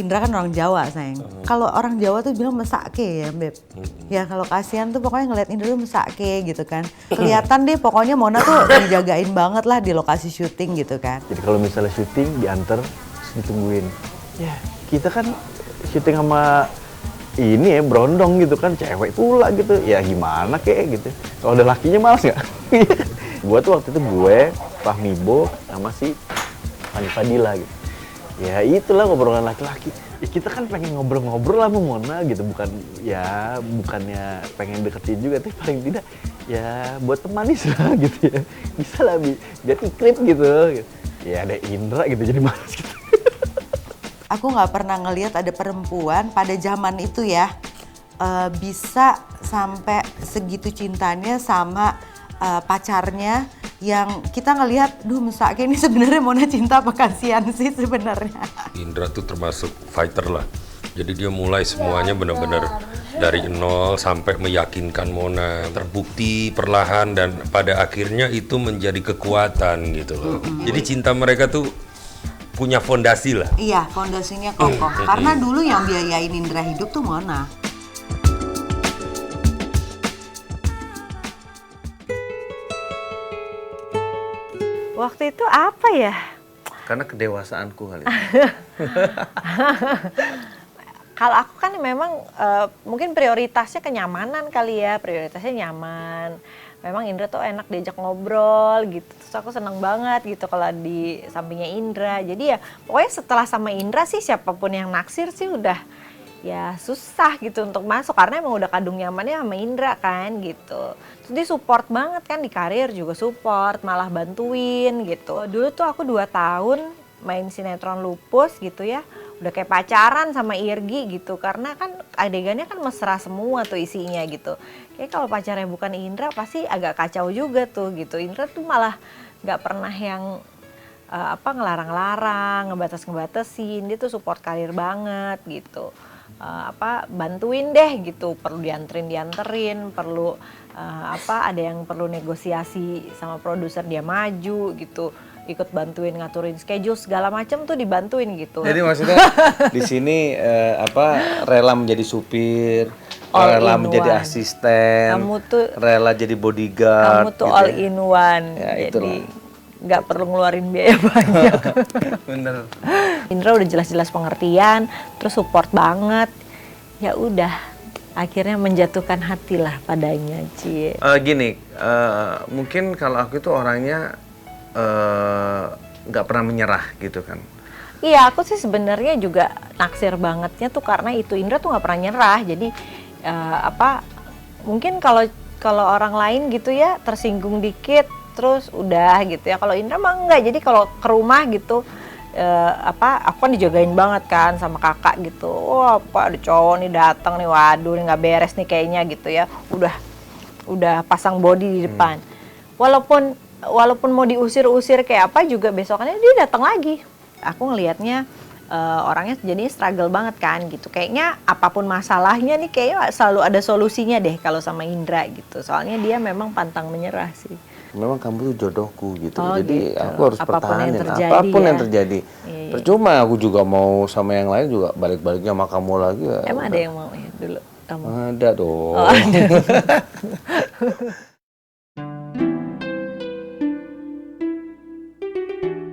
Indra kan orang Jawa, sayang. Kalau orang Jawa tuh bilang mesake ya, Beb. Ya kalau kasihan tuh pokoknya ngeliat Indra tuh mesake gitu kan. Kelihatan deh pokoknya Mona tuh dijagain banget lah di lokasi syuting gitu kan. Jadi kalau misalnya syuting diantar, terus ditungguin. Ya kita kan syuting sama ini ya berondong gitu kan, cewek pula gitu. Ya gimana kek gitu. Kalau ada lakinya males nggak? Gue tuh waktu itu Fahmi Bo sama si Fani Fadila gitu. Ya itulah ngobrolan laki-laki. Ya, kita kan pengen ngobrol-ngobrol lah sama Mona gitu, bukannya pengen deketin juga, tapi paling tidak ya buat temanis lah gitu ya. Bisa lah biar ikrip gitu. Ya ada Indra gitu jadi males gitu. Aku nggak pernah ngelihat ada perempuan pada zaman itu ya bisa sampai segitu cintanya sama pacarnya, yang kita ngelihat, duh mesake ini sebenarnya Mona cinta apa kasihan sih sebenarnya. Indra tuh termasuk fighter lah. Jadi dia mulai semuanya benar-benar dari nol sampai meyakinkan Mona. Terbukti perlahan dan pada akhirnya itu menjadi kekuatan gitu loh. Jadi cinta mereka tuh punya fondasi lah. Iya, fondasinya kokoh. Karena dulu yang biayain Indra hidup tuh Mona. Waktu itu apa ya? Karena kedewasaanku kali. Kalau aku kan memang mungkin prioritasnya kenyamanan kali ya, prioritasnya nyaman. Memang Indra tuh enak diajak ngobrol gitu, terus aku seneng banget gitu kalau di sampingnya Indra. Jadi ya pokoknya setelah sama Indra sih siapapun yang naksir sih udah ya susah gitu untuk masuk, karena emang udah kadung nyamannya sama Indra kan gitu. Terus dia support banget kan, di karir juga support, malah bantuin gitu. Dulu tuh aku 2 tahun main sinetron Lupus gitu ya, udah kayak pacaran sama Irgi gitu, karena kan adegannya kan mesra semua tuh isinya gitu. Kayak kalau pacarnya bukan Indra pasti agak kacau juga tuh gitu. Indra tuh malah nggak pernah yang ngelarang-larang, ngebatas-ngebatasin, dia tuh support karir banget gitu. Bantuin deh gitu, perlu dianterin, perlu ada yang perlu negosiasi sama produser dia maju gitu, ikut bantuin ngaturin schedule segala macam tuh dibantuin gitu. Jadi maksudnya di sini rela menjadi supir, rela menjadi asisten, rela jadi bodyguard. Kamu tuh gitu all in one, ya, jadi nggak perlu ngeluarin biaya banyak. Bener. Indra udah jelas-jelas pengertian, terus support banget. Ya udah, akhirnya menjatuhkan hati lah padanya, Cie. Mungkin kalau aku itu orangnya nggak pernah menyerah gitu kan. Iya, aku sih sebenarnya juga naksir bangetnya tuh karena itu Indra tuh nggak pernah nyerah. Jadi mungkin kalau orang lain gitu ya tersinggung dikit terus udah gitu ya. Kalau Indra mah enggak. Jadi kalau ke rumah gitu aku kan dijagain banget kan sama kakak gitu. Wah, ada cowok nih datang nih, waduh nih nggak beres nih kayaknya gitu ya. Udah pasang body di depan. Walaupun mau diusir-usir kayak apa juga besokannya dia datang lagi. Aku ngelihatnya orangnya jadi struggle banget kan gitu. Kayaknya apapun masalahnya nih kayaknya selalu ada solusinya deh kalau sama Indra gitu. Soalnya dia memang pantang menyerah sih. Memang kamu tuh jodohku gitu. Oh, jadi gitu. aku harus Apapun yang pertahanin terjadi, apapun ya. yang terjadi. Iya. Percuma aku juga mau sama yang lain juga balik-baliknya sama kamu lagi. Ya. Emang ada yang mau ya dulu kamu? Ada dong. Oh, ada.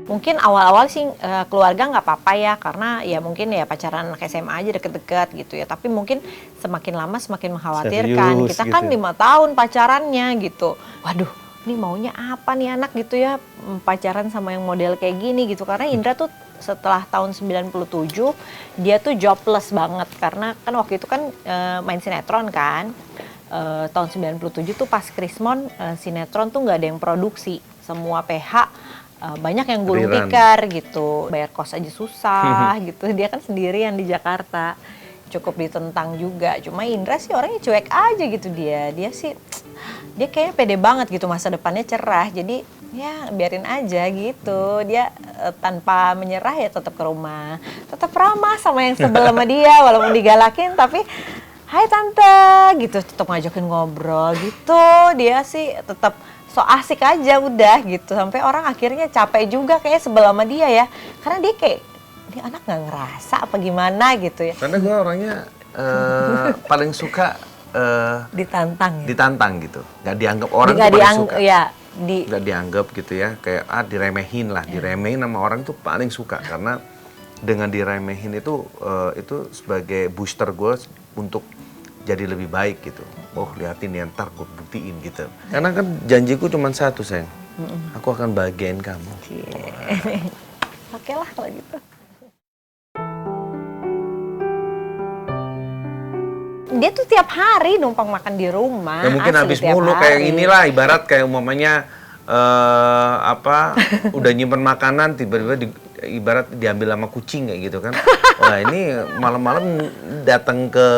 Mungkin awal-awal sih keluarga nggak apa-apa ya, karena ya mungkin ya pacaran anak SMA aja deket-deket gitu ya. Tapi mungkin semakin lama semakin mengkhawatirkan. Serius, Kita gitu. kan 5 tahun pacarannya gitu. Waduh, ini maunya apa nih anak gitu ya, pacaran sama yang model kayak gini gitu. Karena Indra tuh setelah tahun 97 dia tuh jobless banget, karena kan waktu itu kan main sinetron kan. Tahun 97 tuh pas Krismon sinetron tuh nggak ada yang produksi, semua PH. Banyak yang gulung tikar gitu, bayar kos aja susah gitu. Dia kan sendirian di Jakarta, cukup ditentang juga. Cuma Indra sih orangnya cuek aja gitu dia kayaknya pede banget gitu, masa depannya cerah. Jadi ya biarin aja gitu. Dia tanpa menyerah ya tetap ke rumah, tetap ramah sama yang sebelah sama dia walaupun digalakin, tapi hai tante gitu, tetap ngajakin ngobrol gitu. Dia sih tetap so asik aja udah gitu, sampai orang akhirnya capek juga kayak sebelah sama dia ya, karena dia kayak ini anak nggak ngerasa apa gimana gitu ya. Karena gue orangnya paling suka Ditantang ya. ditantang gitu, nggak dianggap orang Nggak tuh paling diang- suka. ya, Nggak dianggap gitu ya, kayak diremehin lah, diremehin sama orang tuh paling suka karena dengan diremehin itu sebagai booster gue untuk jadi lebih baik gitu. Oh liatin ya ntar gue buktiin gitu. Karena kan janjiku cuma satu sayang, aku akan bahagiain kamu. Oke lah kalau gitu. Dia tuh tiap hari numpang makan di rumah. Ya mungkin asli habis tiap mulu hari. kayak inilah, ibarat kayak umpamanya udah nyimpen makanan tiba-tiba ibarat diambil sama kucing kayak gitu kan. Wah ini malam-malam datang ke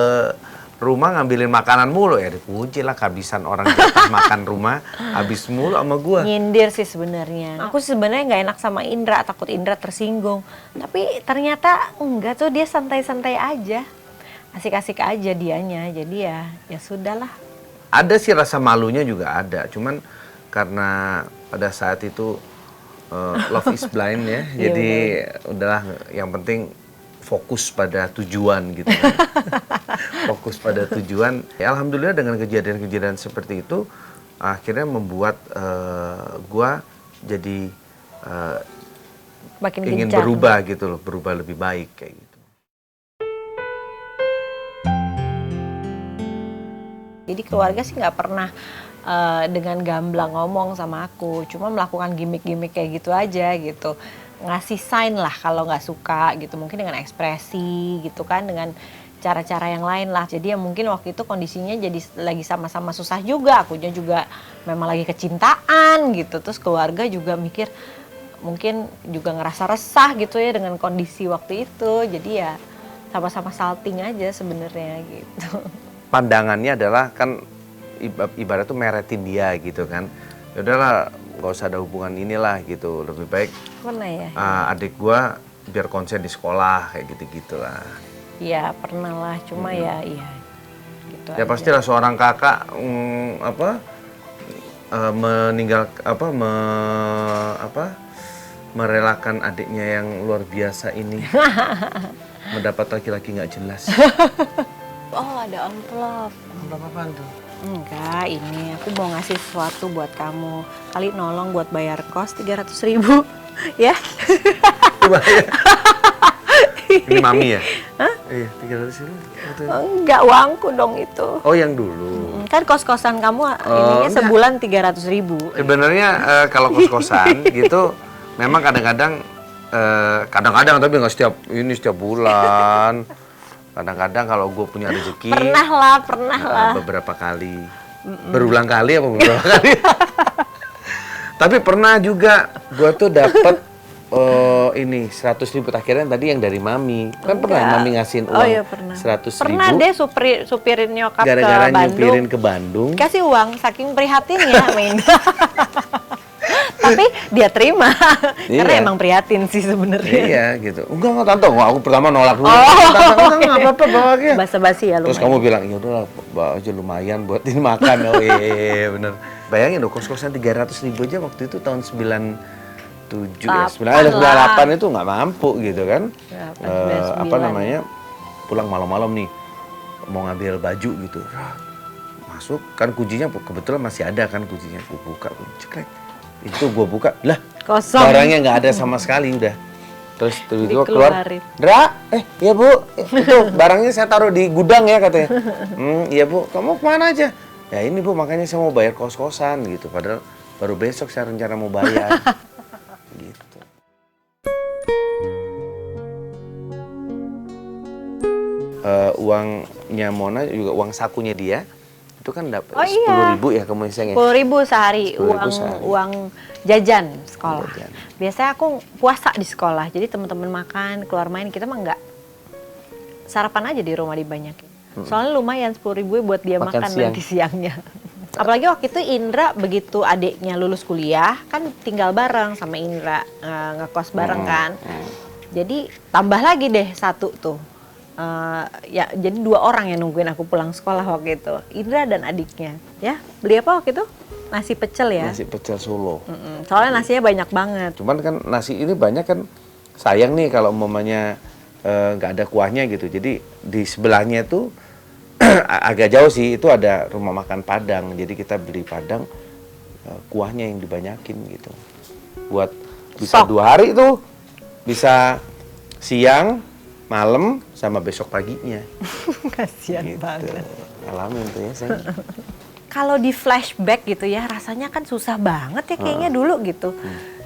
rumah ngambilin makanan mulu ya, dikunci lah, kehabisan orang jatah makan rumah habis mulu sama gua. Nyindir sih sebenarnya. Aku sebenarnya nggak enak sama Indra, takut Indra tersinggung. Tapi ternyata enggak tuh, dia santai-santai aja. Asik-asik aja dianya. Jadi ya sudahlah. Ada sih rasa malunya juga ada, cuman karena pada saat itu love is blind ya, Iya, jadi udahlah yang penting fokus pada tujuan gitu kan. Fokus pada tujuan. Ya, alhamdulillah dengan kejadian-kejadian seperti itu akhirnya membuat gua jadi Makin ingin gencar. berubah gitu loh, berubah lebih baik kayak gitu. Jadi keluarga sih nggak pernah dengan gamblang ngomong sama aku, cuma melakukan gimmick-gimmick kayak gitu aja gitu, ngasih sign lah kalau nggak suka gitu, mungkin dengan ekspresi gitu kan, dengan cara-cara yang lain lah. Jadi ya mungkin waktu itu kondisinya jadi lagi sama-sama susah juga, akunya juga memang lagi kecintaan gitu, terus keluarga juga mikir mungkin juga ngerasa resah gitu ya dengan kondisi waktu itu, jadi ya sama-sama salting aja sebenarnya gitu. Pandangannya adalah kan ibarat tuh meretin dia gitu kan. Ya udahlah nggak usah ada hubungan inilah gitu, lebih baik Pernah ya? adik gua biar konsen di sekolah kayak gitu-gitulah. Iya pernah lah, cuma ya gitu Ya aja. pastilah seorang kakak merelakan adiknya yang luar biasa ini mendapat laki-laki nggak jelas. Oh ada amplop. Amplop apaan tuh? Enggak, ini aku mau ngasih sesuatu buat kamu. Kali nolong buat bayar kos 300.000 ya. Ini mami ya? Hah? Iya, 300 ribu. Enggak, uangku dong itu. Oh yang dulu. Kan kos-kosan kamu ininya enggak. sebulan 300.000. Sebenarnya kalau kos-kosan gitu, memang kadang-kadang tapi nggak setiap bulan. Kadang-kadang kalau gue punya rezeki, Pernah lah. beberapa kali, berulang kali apa beberapa kali. Tapi pernah juga gue tuh dapet ini 100.000 akhirnya tadi yang dari mami. Kan pernah mami ngasihin uang 100.000. Pernah deh supirin nyokap gara-gara ke Bandung. nyupirin ke Bandung. Kasih uang saking prihatinnya main. Tapi dia terima. Karena Iya. emang prihatin sih sebenarnya. Iya gitu. Enggak tante, aku pertama nolak dulu. Oh. Tante, enggak apa-apa bawa aja. Basa-basi ya Terus lumayan. kamu bilang, ya udahlah bawa aja lumayan buat ini makan. Oh iya bener. Bayangin loh kos-kosan 300.000 aja waktu itu tahun 97 ya. 98 itu nggak mampu gitu kan. 99. Apa namanya? Pulang malam-malam nih mau ngambil baju gitu. Masuk kan kuncinya kebetulan masih ada kan kuncinya. Gue buka, cekrek. Itu gue buka, lah Kosong. barangnya nggak ada sama sekali udah. Terus tiba-tiba keluar, Dikeluarin. Dra, iya bu, itu barangnya saya taruh di gudang ya katanya. Iya bu, kamu kemana aja? Ya ini bu, makanya saya mau bayar kos-kosan gitu. Padahal baru besok saya rencana mau bayar. Gitu. Uangnya Mona juga uang sakunya dia itu kan dapat 10.000 ya kamu sayang ya. 10.000 sehari, 10.000 sehari. uang jajan sekolah. Jajan. Biasanya aku puasa di sekolah, jadi teman-teman makan, keluar main, kita mah enggak. Sarapan aja di rumah dibanyakin. Soalnya lumayan 10.000 buat dia Makan makan siang. nanti siangnya. Apalagi waktu itu Indra begitu adiknya lulus kuliah, kan tinggal bareng sama Indra, ngekos bareng kan. Jadi tambah lagi deh satu tuh. Ya jadi 2 orang yang nungguin aku pulang sekolah waktu itu, Indra dan adiknya. Ya beli apa waktu itu? Nasi pecel ya. Nasi pecel Solo. Soalnya nasinya banyak banget. Cuman kan nasi ini banyak kan sayang nih kalau umpamanya nggak ada kuahnya gitu. Jadi di sebelahnya tuh agak jauh sih, itu ada rumah makan Padang. Jadi kita beli Padang, kuahnya yang dibanyakin gitu. Buat bisa 2 hari tuh, bisa siang, malam, sama besok paginya. Kasihan Gitu. banget. Alamin tuh ya saya. Kalau di flashback gitu ya, rasanya kan susah banget ya kayaknya dulu gitu.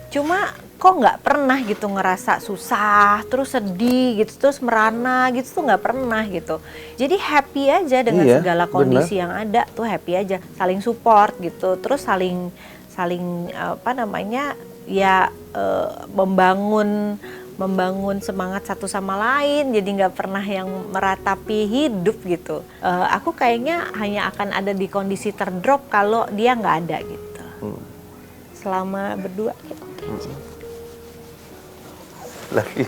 Cuma kok nggak pernah gitu ngerasa susah, terus sedih gitu, terus merana gitu tuh nggak pernah gitu. Jadi happy aja dengan Iya, segala kondisi yang ada tuh, happy aja, saling support gitu, terus saling apa namanya ya membangun semangat satu sama lain, jadi nggak pernah yang meratapi hidup gitu. Aku kayaknya hanya akan ada di kondisi terdrop kalau dia nggak ada gitu. Selama berdua gitu. Lagi.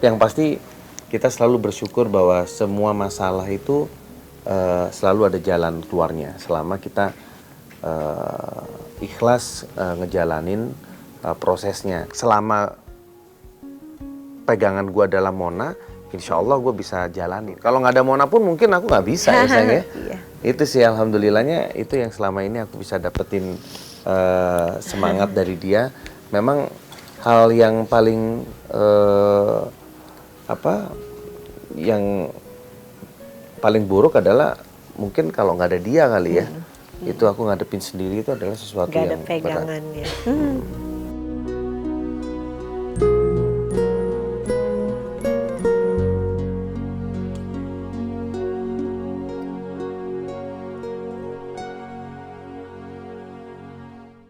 Yang pasti kita selalu bersyukur bahwa semua masalah itu selalu ada jalan keluarnya selama kita ikhlas ngejalanin prosesnya. Selama pegangan gua adalah Mona, insya Allah gue bisa jalanin. Kalau nggak ada Mona pun mungkin aku nggak bisa ya sayang ya. Iya. Itu sih alhamdulillahnya, itu yang selama ini aku bisa dapetin semangat dari dia. Memang hal yang paling yang paling buruk adalah mungkin kalau nggak ada dia kali ya. Itu aku ngadepin sendiri, itu adalah sesuatu Gak ada yang berat. pegangannya.